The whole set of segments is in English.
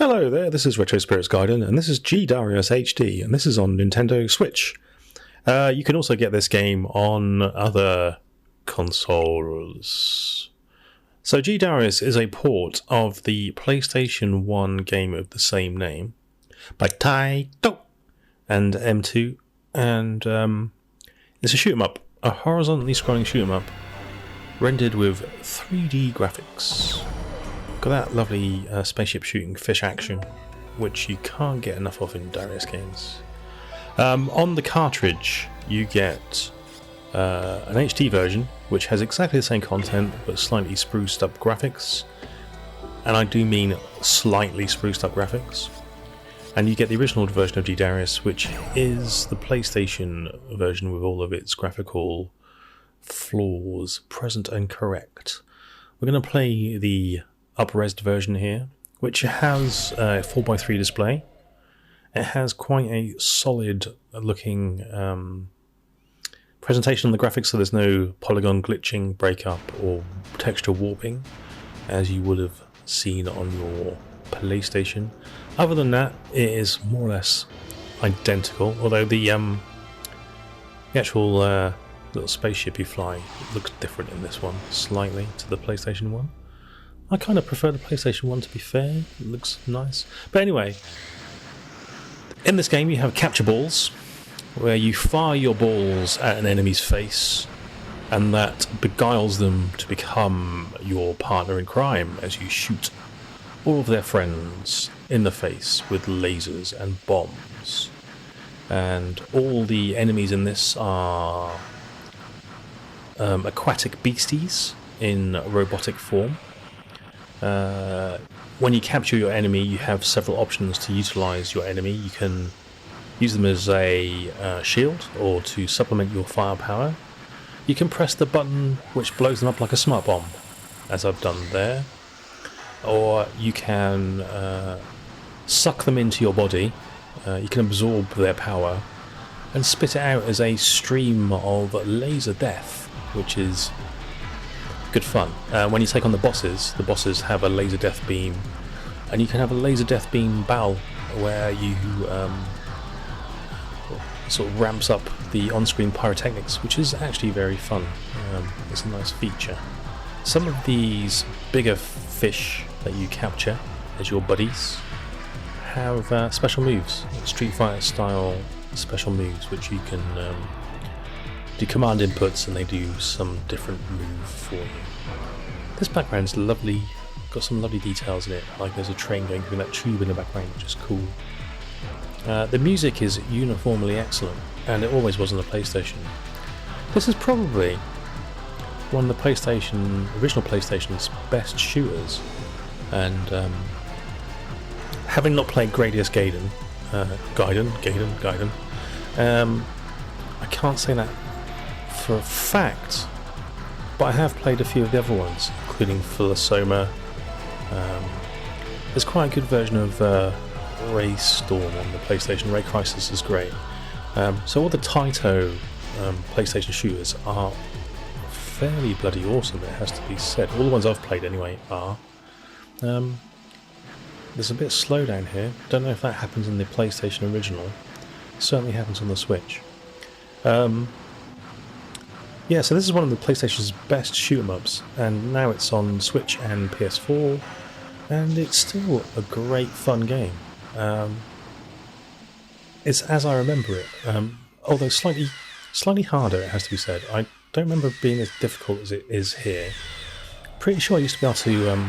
Hello there, this is Retro Spirits Gaiden, and this is DARIUS HD, and this is on Nintendo Switch. You can also get this game on other consoles. So DARIUS is a port of the PlayStation 1 game of the same name by Taito and M2, and it's a shoot 'em up, a horizontally scrolling shoot 'em up, rendered with 3D graphics. Got that lovely spaceship shooting fish action, which you can't get enough of in Darius games. On the cartridge, you get an HD version, which has exactly the same content, but slightly spruced up graphics. And I do mean slightly spruced up graphics. And you get the original version of Darius, which is the PlayStation version with all of its graphical flaws present and correct. We're going to play the up-resed version here, which has a 4x3 display. It has quite a solid looking presentation on the graphics, so there's no polygon glitching, breakup or texture warping as you would have seen on your PlayStation. Other than that, it is more or less identical, although the actual little spaceship you fly looks different in this one slightly to the PlayStation 1. I kind of prefer the PlayStation 1, to be fair. It looks nice. But anyway, in this game you have capture balls, where you fire your balls at an enemy's face, and that beguiles them to become your partner in crime as you shoot all of their friends in the face with lasers and bombs. And all the enemies in this are aquatic beasties in robotic form. When you capture your enemy, you have several options to utilize your enemy. You can use them as a shield or to supplement your firepower. You can press the button which blows them up like a smart bomb, as I've done there. Or you can suck them into your body. You can absorb their power and spit it out as a stream of laser death, which is good fun. When you take on the bosses have a laser death beam, and you can have a laser death beam battle where you sort of ramps up the on-screen pyrotechnics, which is actually very fun. It's a nice feature. Some of these bigger fish that you capture as your buddies have special moves, Street Fighter style special moves, which you can do command inputs and they do some different move for you. This background's lovely, got some lovely details in it, like there's a train going through that tube in the background, which is cool. The music is uniformly excellent, and it always was on the PlayStation. This is probably one of the original PlayStation's best shooters, and having not played Gradius Gaiden, I can't say that for a fact, but I have played a few of the other ones, including Philosoma. There's quite a good version of Ray Storm on the PlayStation. Ray Crisis is great. So all the Taito PlayStation shooters are fairly bloody awesome, it has to be said. All the ones I've played anyway are. There's a bit of slowdown here. Don't know if that happens in the PlayStation original. It certainly happens on the Switch. Yeah, so this is one of the PlayStation's best shoot-em-ups, and now it's on Switch and PS4, and it's still a great fun game. It's as I remember it, although slightly harder, it has to be said. I don't remember it being as difficult as it is here. Pretty sure I used to be able to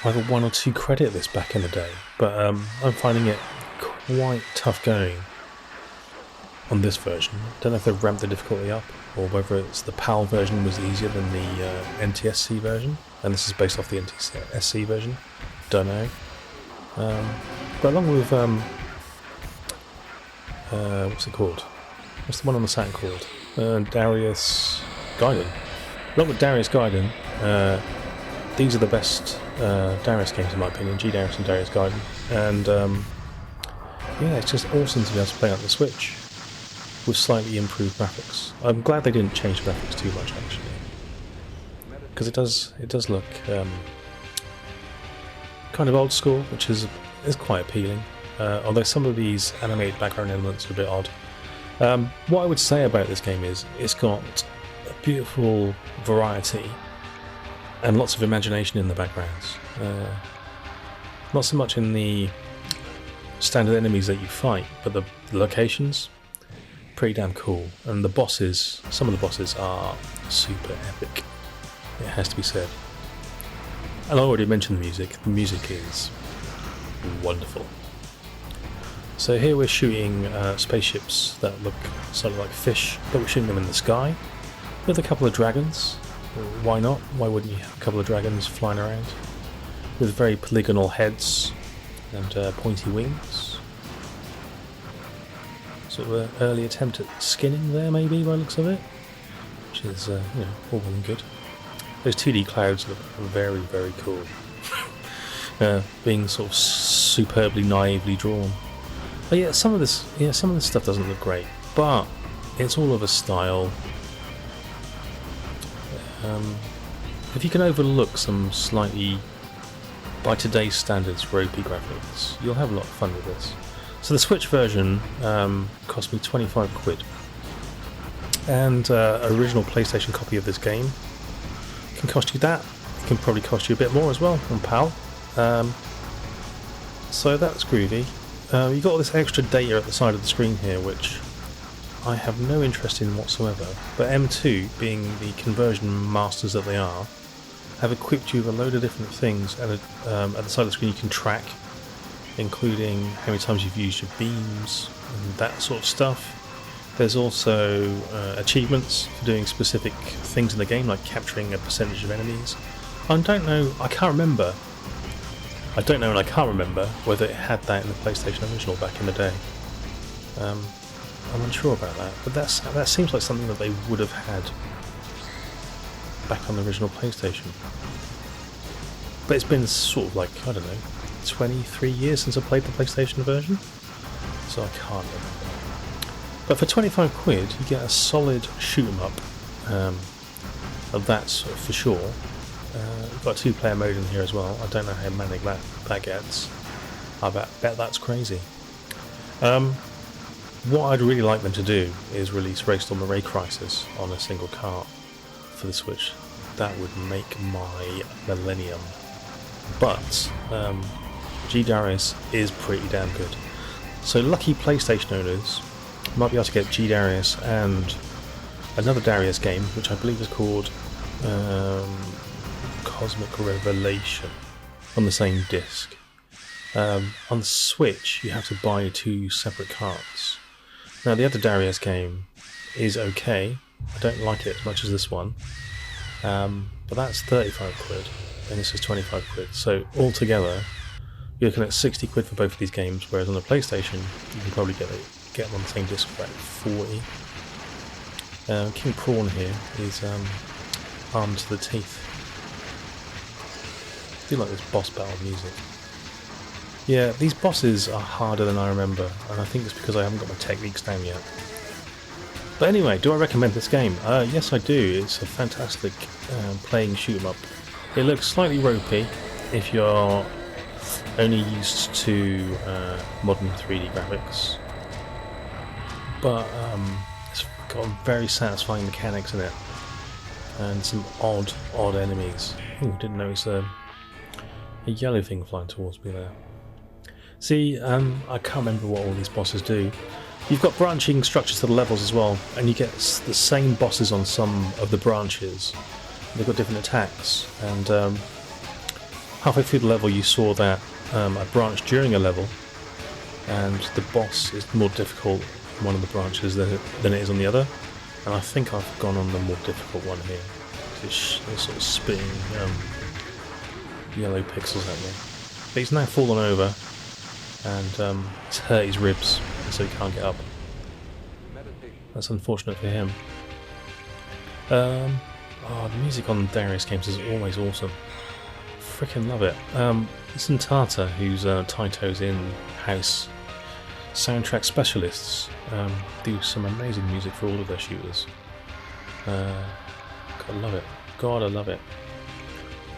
either 1 or 2 credit this back in the day, but I'm finding it quite tough going on this version. Don't know if they've ramped the difficulty up, or whether it's the PAL version was easier than the NTSC version, and this is based off the NTSC version. Don't know. But along with what's it called? What's the one on the Saturn called? Darius Gaiden. Along with Darius Gaiden, these are the best Darius games in my opinion. Darius and Darius Gaiden, and yeah, it's just awesome to be able to play on the Switch with slightly improved graphics. I'm glad they didn't change the graphics too much, actually, because it does look kind of old school, which is quite appealing. Although some of these animated background elements are a bit odd. What I would say about this game is it's got a beautiful variety and lots of imagination in the backgrounds. Not so much in the standard enemies that you fight, but the locations, pretty damn cool. And the bosses, some of the bosses are super epic, it has to be said. And I already mentioned the music. The music is wonderful. So here we're shooting spaceships that look sort of like fish, but we're shooting them in the sky with a couple of dragons. Why not? Why wouldn't you have a couple of dragons flying around with very polygonal heads and pointy wings? Sort of an early attempt at skinning there, maybe, by the looks of it, which is all well and good. Those 2D clouds look very, very cool, being sort of superbly naively drawn. But yeah, some of this stuff doesn't look great, but it's all of a style. If you can overlook some slightly, by today's standards, ropey graphics, you'll have a lot of fun with this. So the Switch version cost me 25 quid, and an original PlayStation copy of this game can cost you that. It can probably cost you a bit more as well on PAL. So that's groovy. You've got all this extra data at the side of the screen here, which I have no interest in whatsoever, but M2, being the conversion masters that they are, have equipped you with a load of different things, and at the side of the screen you can track, including how many times you've used your beams and that sort of stuff. There's also achievements for doing specific things in the game, like capturing a percentage of enemies. I can't remember whether it had that in the PlayStation original back in the day. I'm unsure about that, but that seems like something that they would have had back on the original PlayStation. But it's been sort of like, I don't know, 23 years since I played the PlayStation version, so I can't remember. But for 25 quid, you get a solid shoot 'em up of that sort for sure. We've got a 2-player mode in here as well. I don't know how manic that gets. I bet that's crazy. What I'd really like them to do is release Raystorm Array Crisis on a single cart for the Switch. That would make my millennium. But G-Darius is pretty damn good. So lucky PlayStation owners might be able to get G-Darius and another Darius game, which I believe is called Cosmic Revelation, on the same disc. On the Switch, you have to buy 2 separate carts. Now, the other Darius game is okay. I don't like it as much as this one. But that's 35 quid, and this is 25 quid. So, altogether, you're looking at 60 quid for both of these games, whereas on the PlayStation, you can probably get them on the same disc for about 40. King Prawn here is armed to the teeth. I do like this boss battle music. Yeah, these bosses are harder than I remember, and I think it's because I haven't got my techniques down yet. But anyway, do I recommend this game? Yes, I do. It's a fantastic playing shoot 'em up. It looks slightly ropey if you're only used to modern 3D graphics, but it's got very satisfying mechanics in it, and some odd enemies. Ooh, didn't notice a yellow thing flying towards me there. See, I can't remember what all these bosses do. You've got branching structures to the levels as well, and you get the same bosses on some of the branches. They've got different attacks, and halfway through the level you saw that a branch during a level, and the boss is more difficult on one of the branches than it is on the other, and I think I've gone on the more difficult one here. It's sort of spitting yellow pixels at me. But he's now fallen over, and it's hurt his ribs, so he can't get up. That's unfortunate for him. The music on Darius games is always awesome. Freaking love it. Listen, Tata, who's Taito's in-house soundtrack specialists, do some amazing music for all of their shooters. Gotta love it. Gotta love it.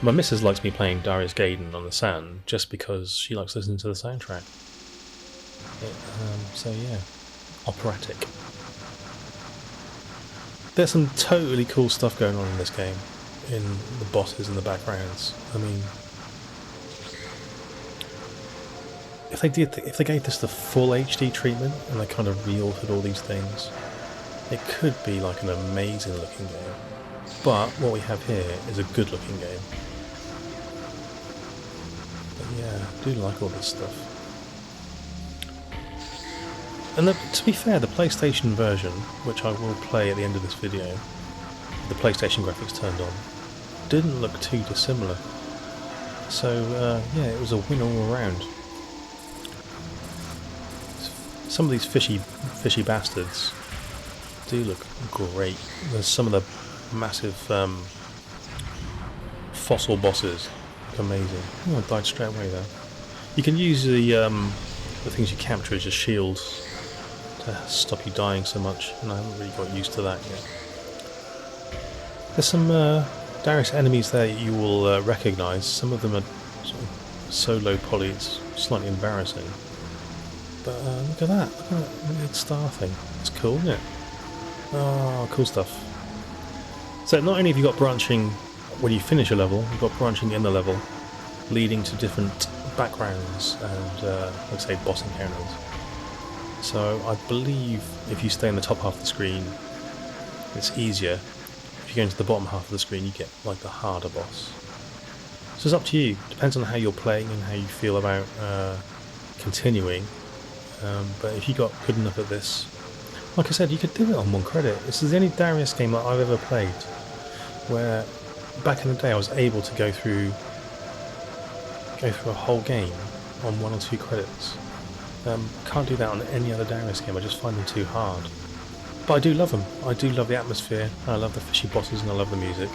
My missus likes me playing Darius Gaiden on the sand just because she likes listening to the soundtrack. So yeah, operatic. There's some totally cool stuff going on in this game, in the bosses and the backgrounds. I mean, if they gave this the full HD treatment and they kind of re-altered all these things, it could be like an amazing looking game. But what we have here is a good looking game. But yeah, I do like all this stuff. And to be fair, the PlayStation version, which I will play at the end of this video, with the PlayStation graphics turned on, didn't look too dissimilar. So yeah, it was a win all around. Some of these fishy bastards do look great. There's some of the massive fossil bosses, look amazing. Oh, I died straight away there. You can use the things you capture as your shields to stop you dying so much, and I haven't really got used to that yet. There's some Darius enemies there that you will recognise. Some of them are sort of so low poly it's slightly embarrassing. But look at that, look at that weird star thing. It's cool, isn't it? Oh, cool stuff. So not only have you got branching when you finish a level, you've got branching in the level, leading to different backgrounds and, let's say, boss encounters. So I believe if you stay in the top half of the screen, it's easier. If you go into the bottom half of the screen, you get like the harder boss. So it's up to you. Depends on how you're playing and how you feel about continuing. But if you got good enough at this, like I said, you could do it on 1 credit. This is the only Darius game that I've ever played where back in the day I was able to go through a whole game on 1 or 2 credits. Can't do that on any other Darius game, I just find them too hard. But I do love them. I do love the atmosphere, I love the fishy bosses, and I love the music.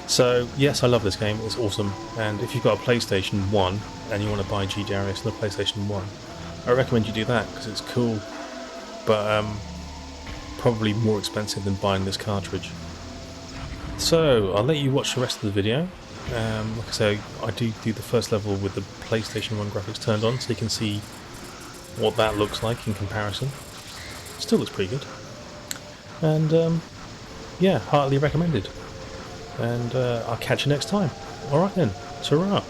So yes, I love this game, it's awesome. And if you've got a PlayStation 1 and you want to buy Darius on the PlayStation 1, I recommend you do that because it's cool, but probably more expensive than buying this cartridge. So I'll let you watch the rest of the video. Like I say, I do the first level with the PlayStation 1 graphics turned on, so you can see what that looks like in comparison. Still looks pretty good. And yeah, heartily recommended. And I'll catch you next time. Alright then, ta-ra!